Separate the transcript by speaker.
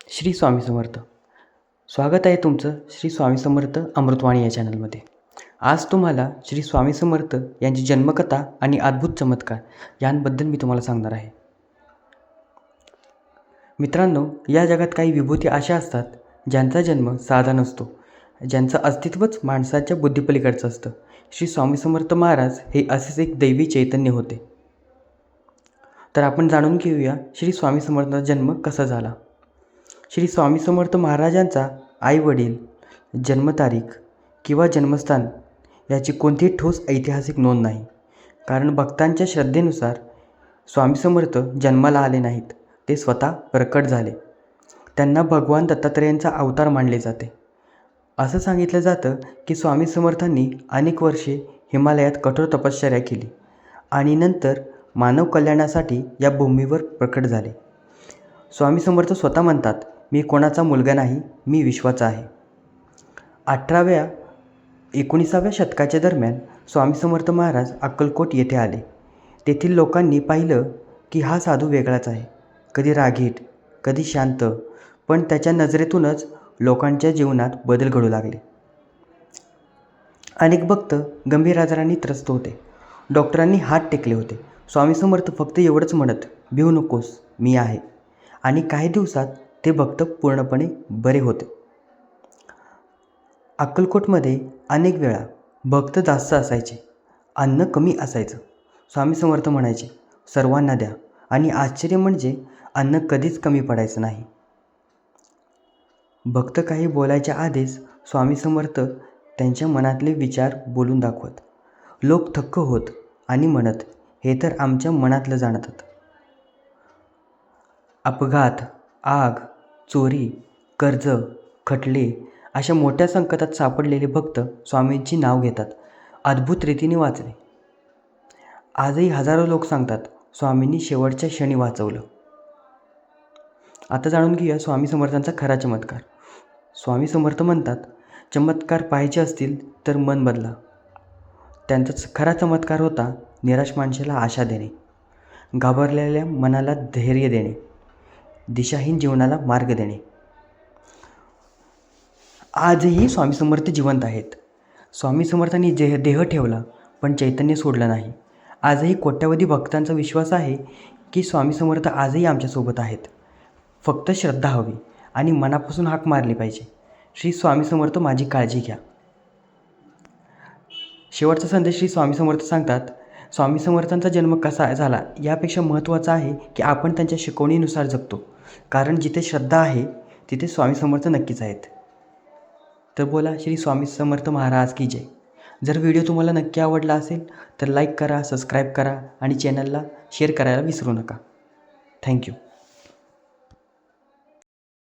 Speaker 1: श्री स्वामी समर्थ. स्वागत आहे तुमचं श्री स्वामी समर्थ अमृतवाणी या चॅनलमध्ये. आज तुम्हाला श्री स्वामी समर्थ यांची जन्मकथा आणि अद्भुत चमत्कार यांबद्दल मी तुम्हाला सांगणार आहे. मित्रांनो, या जगात काही विभूती अशा असतात ज्यांचा जन्म साधा नसतो, ज्यांचं अस्तित्वच माणसाच्या बुद्धीपलीकडचं असतं. श्री स्वामी समर्थ महाराज हे असेच एक दैवी चैतन्य होते. तर आपण जाणून घेऊया श्री स्वामी समर्थांचा जन्म कसा झाला. श्री स्वामी समर्थ महाराजांचा आई-वडील, जन्मतारीख किंवा जन्मस्थान याची कोणतीही ठोस ऐतिहासिक नोंद नाही. कारण भक्तांच्या श्रद्धेनुसार स्वामी समर्थ जन्माला आले नाहीत, ते स्वतः प्रकट झाले. त्यांना भगवान दत्तात्रेयांचा अवतार मानले जाते. असं सांगितलं जातं की स्वामी समर्थांनी अनेक वर्षे हिमालयात कठोर तपश्चर्या केली आणि नंतर मानव कल्याणासाठी या भूमीवर प्रकट झाले. स्वामी समर्थ स्वतः म्हणतात, मी कोणाचा मुलगा नाही, मी विश्वाचा आहे. 19व्या शतकाच्या दरम्यान स्वामी समर्थ महाराज अक्कलकोट येथे आले. तेथील लोकांनी पाहिलं की हा साधू वेगळाच आहे, कधी रागीट, कधी शांत, पण त्याच्या नजरेतूनच लोकांच्या जीवनात बदल घडू लागले. अनेक भक्त गंभीर आजारांनी त्रस्त होते. डॉक्टरांनी हात टेकले होते. स्वामी समर्थ फक्त एवढंच म्हणत, भिवू नकोस, मी आहे. आणि काही दिवसात ते भक्त पूर्णपणे बरे होते. अक्कलकोटमध्ये अनेक वेळा भक्त जास्त असायचे, अन्न कमी असायचं. स्वामी समर्थ म्हणायचे, सर्वांना द्या. आणि आश्चर्य म्हणजे अन्न कधीच कमी पडायचं नाही. भक्त काही बोलायच्या आधीच स्वामी समर्थ त्यांच्या मनातले विचार बोलून दाखवत. लोक थक्क होत आणि म्हणत, हे तर आमच्या मनातलं जाणतात. अपघात, आग, चोरी, कर्ज, खटले अशा मोठ्या संकटात सापडलेले भक्त स्वामींची नाव घेतात. अद्भुत रीतीने वाचले. आजही हजारो लोक सांगतात, स्वामींनी शेवटच्या क्षणी वाचवलं. आता जाणून घेऊया स्वामी समर्थांचा खरा चमत्कार. स्वामी समर्थ म्हणतात, चमत्कार पाहायचे असतील तर मन बदला. त्यांचा खरा चमत्कार होता निराश माणसाला आशा देणे, घाबरलेल्या मनाला धैर्य देणे, दिशाहीन जीवनाला मार्ग देणे. आजही स्वामी समर्थ जिवंत आहेत. स्वामी समर्थांनी देह ठेवला पण चैतन्य सोडलं नाही. आजही कोट्यावधी भक्तांचा विश्वास आहे की स्वामी समर्थ आजही आमच्यासोबत आहेत. फक्त श्रद्धा हवी आणि मनापासून हाक मारली पाहिजे. श्री स्वामी समर्थ माझी काळजी घ्या. शेवटचा संदेश श्री स्वामी समर्थ सांगतात, स्वामी समर्थांचा जन्म कसा झाला यापेक्षा महत्त्वाचं आहे की आपण त्यांच्या शिकवणीनुसार जगतो. कारण जिथे श्रद्धा आहे तिथे स्वामी समर्थ नक्कीच आहेत. तर बोला श्री स्वामी समर्थ महाराज की जय. जर व्हिडिओ तुम्हाला नक्की आवडला असेल तर लाईक करा, सबस्क्राईब करा आणि चॅनलला शेअर करायला विसरू नका. थँक्यू.